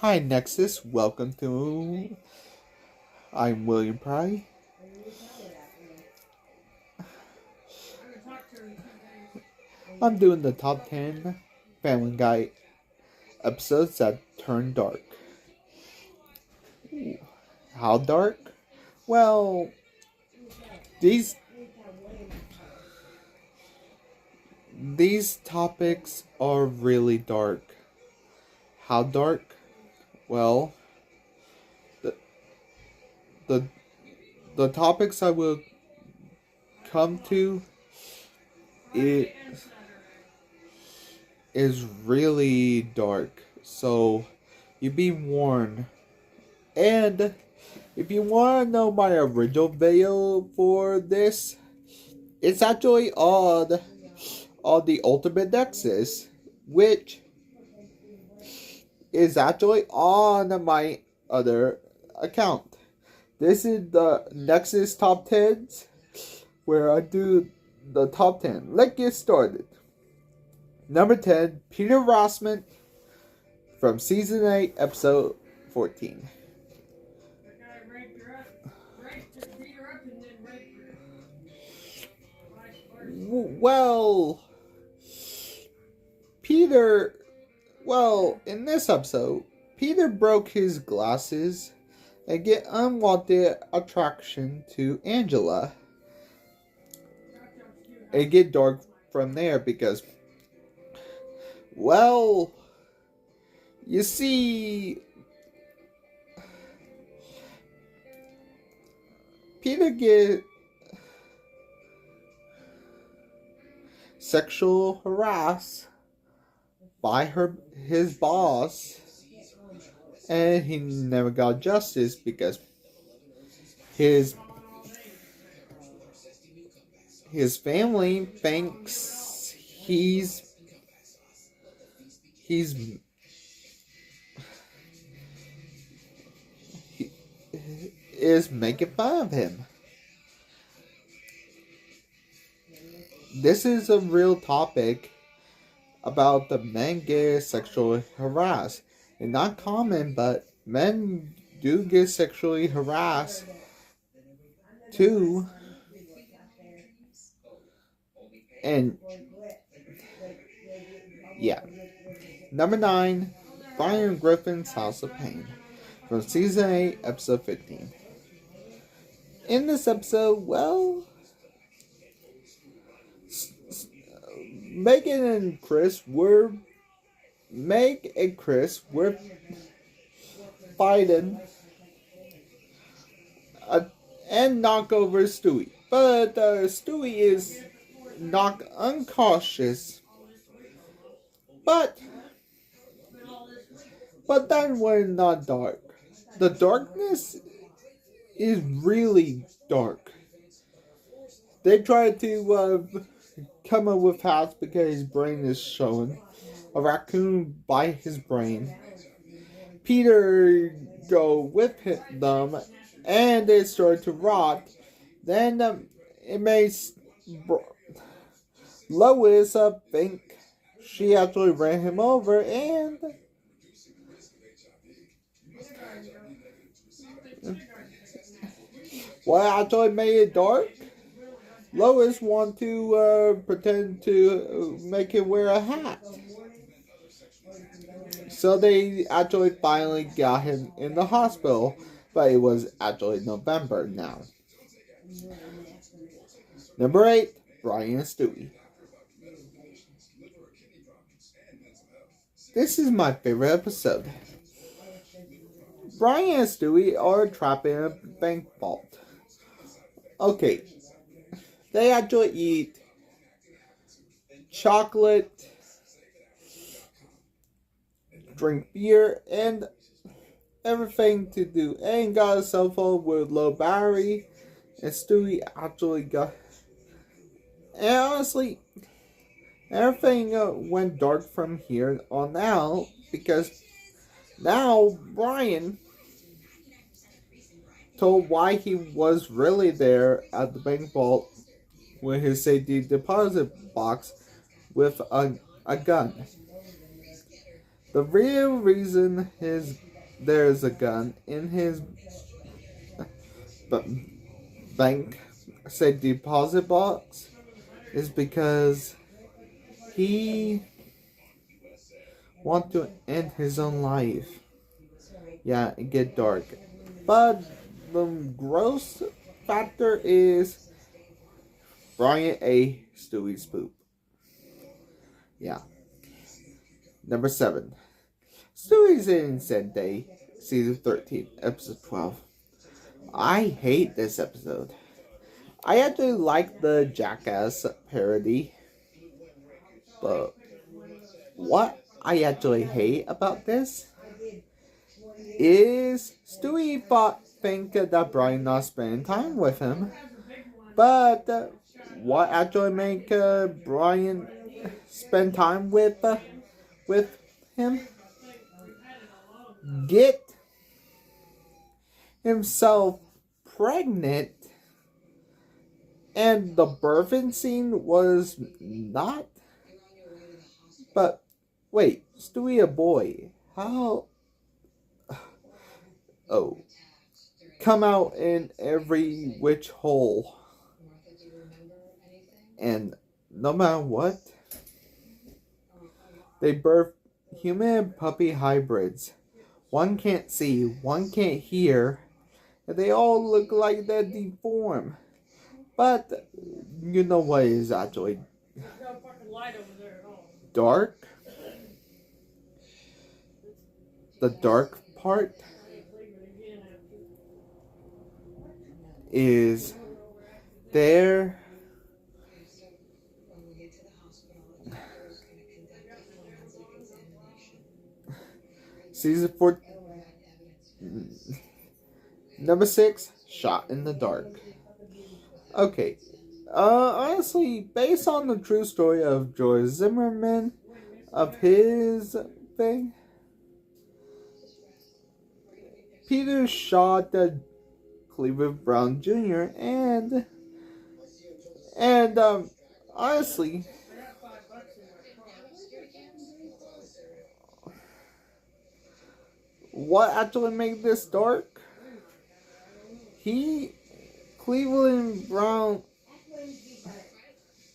Hi Nexus, welcome to. I'm William Pry. I'm doing the top 10 Family Guy episodes that turn dark. How dark? Well, these topics are really dark. How dark? Well, the the the topics I will come to it is really dark. So you be warned. And if you want to know my original video for this, it's actually on the Ultimate Nexus, which is actually on my other account. This is the Nexus Top 10s, where I do the top 10. Let's get started. Number 10, Peter Rossman from Season 8, Episode 14. Well, in this episode, Peter broke his glasses and get unwanted attraction to Angela. It get dark from there because, well, you see, Peter get sexual harassed by his boss, and he never got justice because his family thinks he's is making fun of him. This is a real topic about the men get sexually harassed. It's not common, but men do get sexually harassed too. And yeah. Number 9, Brian Griffin's House of Pain from Season 8, Episode 15. In this episode, well, Meg and Chris were fighting and knock over Stewie. But Stewie is knocked unconscious. But then we're not dark. The darkness is really dark. They try to come up with hats because his brain is showing. A raccoon bite his brain. Peter go with them, and they start to rot. Then it makes Lois think she actually ran him over, and what actually made it dark? Lois wanted to pretend to make him wear a hat. So they actually finally got him in the hospital, but it was actually November now. Number 8, Brian and Stewie. This is my favorite episode. Brian and Stewie are trapped in a bank vault. Okay, they actually eat chocolate, drink beer, and everything to do. And got a cell phone with low battery. And Stewie actually got... And honestly, everything went dark from here on out. Because now Brian told why he was really there at the bank vault with his safety deposit box with a gun. The real reason there's a gun in his bank, say deposit box, is because he want to end his own life. Yeah, it get dark. But the gross factor is Brian A. Stewie's poop. Yeah. Number 7. Stewie's Innocent Day, Season 13, Episode 12. I hate this episode. I actually like the Jackass parody, but what I actually hate about this is Stewie think that Brian not spending time with him, but what actually make Brian spend time with him? Get himself pregnant, and the birthing scene was not. But wait, Stewie a boy? How? Oh, come out in every which hole, and no matter what, they birth human and puppy hybrids. One can't see, one can't hear, and they all look like they're deformed. But you know what is actually dark? The dark part is there. Season 4, number 6, Shot in the Dark. Okay, honestly, based on the true story of George Zimmerman, of his thing, Peter shot Cleveland Brown Jr. and honestly, what actually made this dark? Cleveland Brown,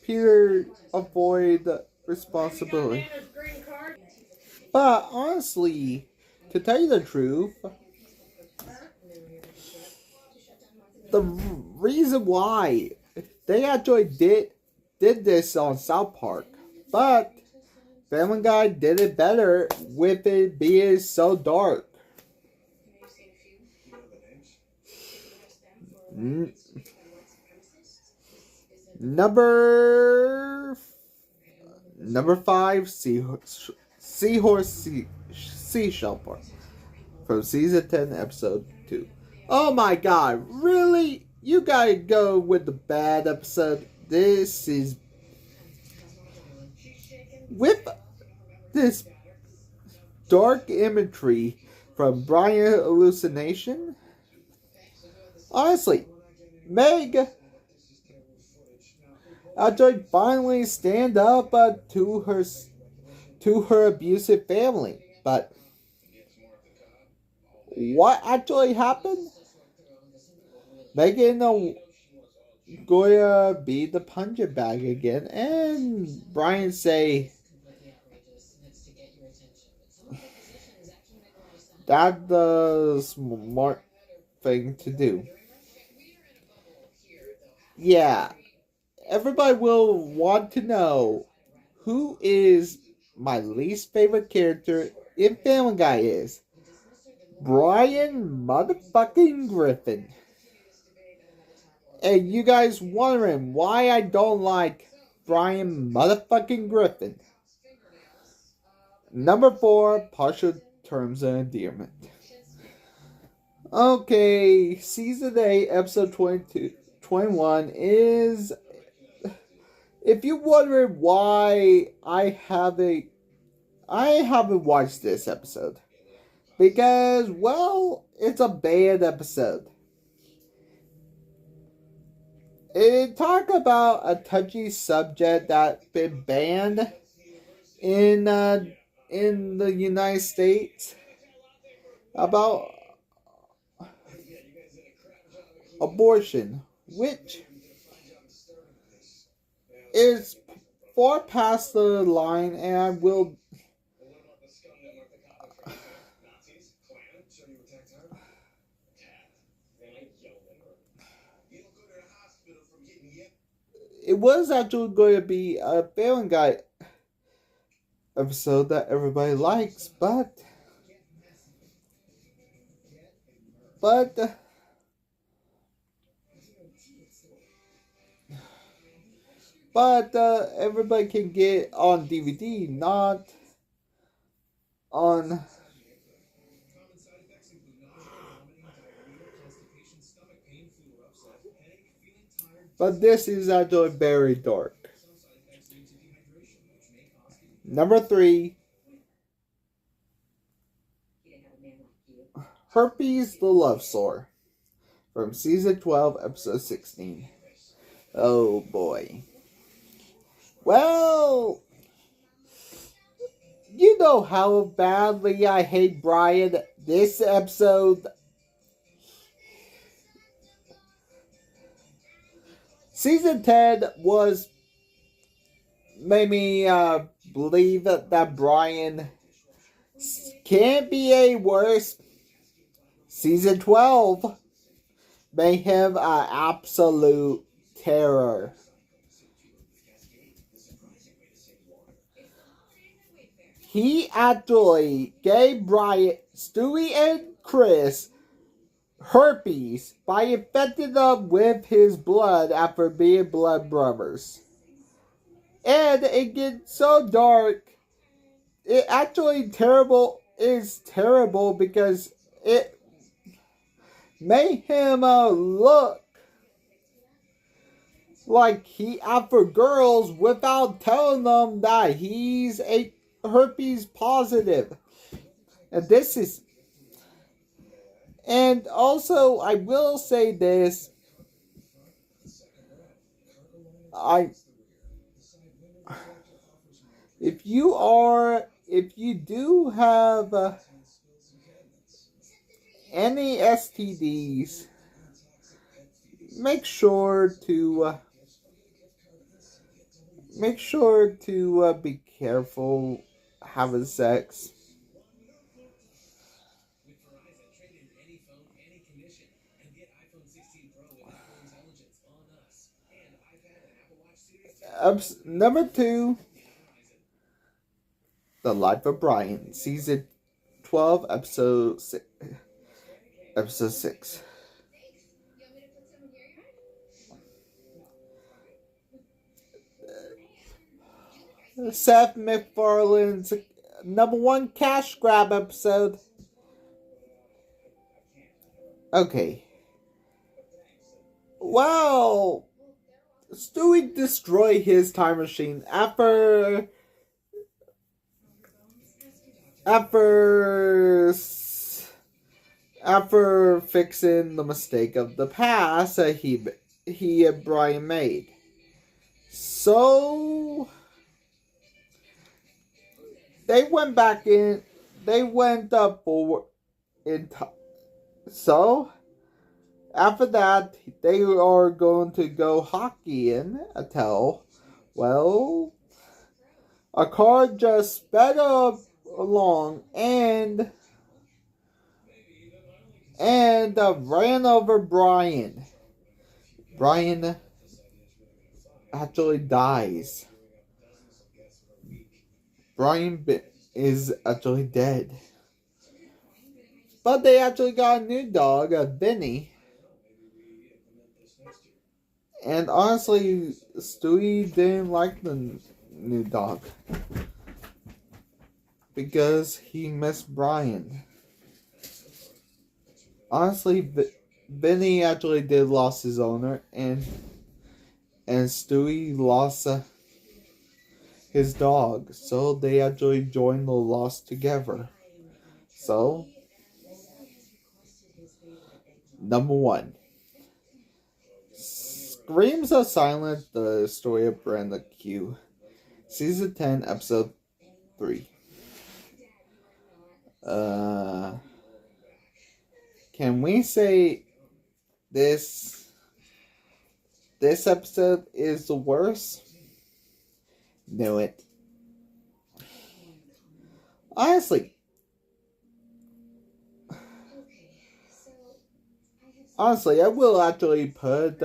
Peter avoid responsibility. But honestly, to tell you the truth, the reason why they actually did this on South Park, but Family Guy did it better with it being so dark. Number 5, Seahorse Seashell Park, from Season 10, Episode 2. Oh my god, really? You gotta go with the bad episode. This is... with this dark imagery from Brian Hallucination, honestly, Meg actually finally stand up to her abusive family. But what actually happened? Megan Goya be the punching bag again, and Brian say that's the smart thing to do. Yeah, everybody will want to know who is my least favorite character in Family Guy is. Brian motherfucking Griffin. And you guys wondering why I don't like Brian motherfucking Griffin. Number 4, Partial Terms of Endearment. Okay, Season 8, Episode 21 is... if you're wondering why I haven't watched this episode. Because, well, it's a bad episode. It talk about a touchy subject that's been banned in in the United States about abortion, which is far past the line, and I will. It was actually going to be a Family Guy episode that everybody likes, but everybody can get on DVD, not on. But this is actually very dark. Number 3, Herpes the Love Sore, from season 12, episode 16. Oh boy. Well, you know how badly I hate Brian. This episode, season 10 made me believe that Brian can't be any worse. Season 12 made him an absolute terror. He actually gave Brian, Stewie, and Chris herpes by infecting them with his blood after being blood brothers. And it gets so dark. It actually is terrible because it made him look like he after girls without telling them that he's a herpes positive. And also I will say this, if you do have any STDs, make sure to be careful having sex. Number 2, The Life of Brian, season 12, episode 6. Seth MacFarlane's number 1 cash grab episode. Okay. Well, Stewie destroyed his time machine after fixing the mistake of the past that he and Brian made. So they went forward in time. So after that, they are going to go hockeying until, well, a car just sped up along and ran over Brian. Brian actually dies. Brian is actually dead. But they actually got a new dog, Benny. And honestly, Stewie didn't like the new dog because he missed Brian. Honestly, Benny actually did lost his owner, and Stewie lost his dog. So they actually joined the loss together. So, number 1. Screams of Silence, the story of Brenda Q. Season 10, episode 3. Uh, can we say this episode is the worst? Knew it. Honestly, I will actually put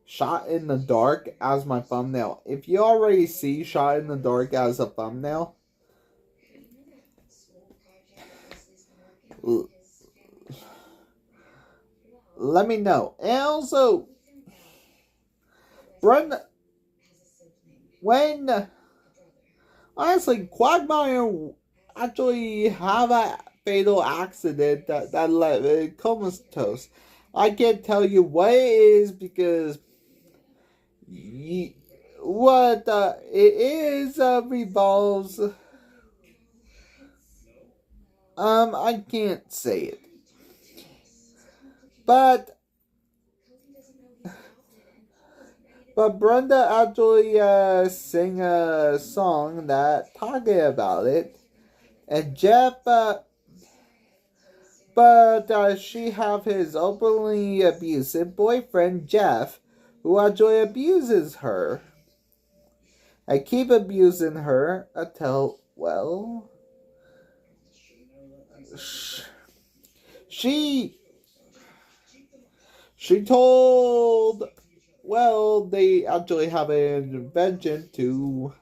Shot in the Dark as my thumbnail. If you already see Shot in the Dark as a thumbnail, let me know. And also, Brenda, when honestly, Quagmire actually have a fatal accident that led it comatose. I can't tell you what it is because what it is revolves. I can't say it, but Brenda actually sang a song that talking about it, and Jeff. But she have his openly abusive boyfriend Jeff, who actually abuses her. I keep abusing her until, well, she told, well, they actually have an intervention to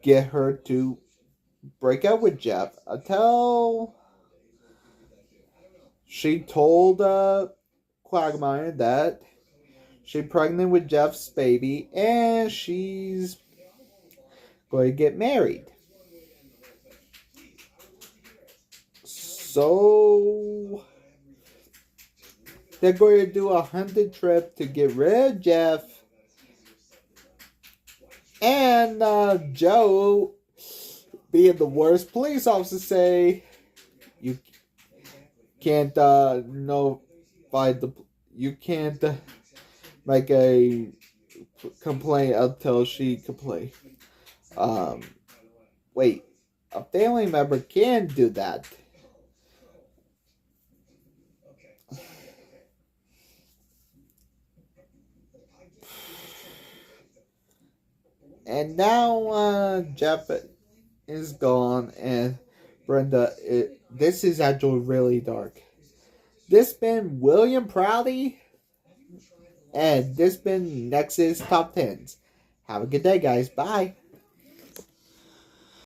get her to break up with Jeff until she told Quagmire that she's pregnant with Jeff's baby and she's going to get married. So they're going to do a hunted trip to get rid of Jeff. And Joe, being the worst police officer, say you can't you can't make a complaint until she complains. Wait, a family member can do that. And now Jeff is gone, and Brenda. This is actually really dark. This been William Prouty, and this been Nexus Top 10s. Have a good day, guys. Bye.